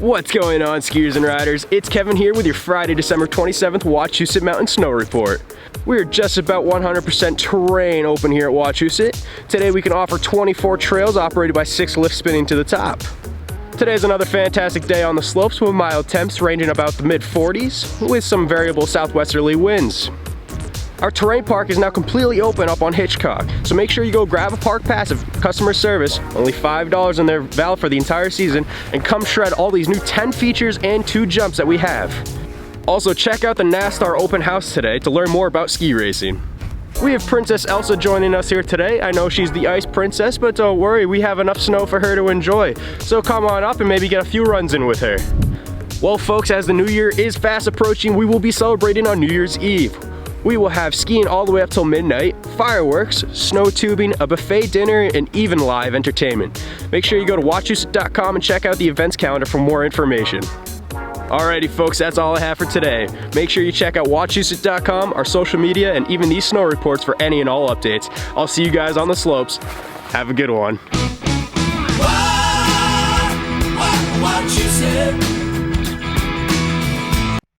What's going on, skiers and riders? It's Kevin here with your Friday, December 27th Wachusett Mountain Snow Report. We're just about 100% terrain open here at Wachusett. Today we can offer 24 trails operated by 6 lifts spinning to the top. Today's another fantastic day on the slopes with mild temps ranging about the mid-40s with some variable southwesterly winds. Our terrain park is now completely open up on Hitchcock, so make sure you go grab a park pass of customer service, only $5 and they're valid for the entire season, and come shred all these new 10 features and 2 jumps that we have. Also, check out the NASTAR open house today to learn more about ski racing. We have Princess Elsa joining us here today. I know she's the ice princess, but don't worry, we have enough snow for her to enjoy. So come on up and maybe get a few runs in with her. Well folks, as the new year is fast approaching, we will be celebrating on New Year's Eve. We will have skiing all the way up till midnight, fireworks, snow tubing, a buffet dinner, and even live entertainment. Make sure you go to Wachusett.com and check out the events calendar for more information. Alrighty folks, that's all I have for today. Make sure you check out Wachusett.com, our social media, and even these snow reports for any and all updates. I'll see you guys on the slopes. Have a good one.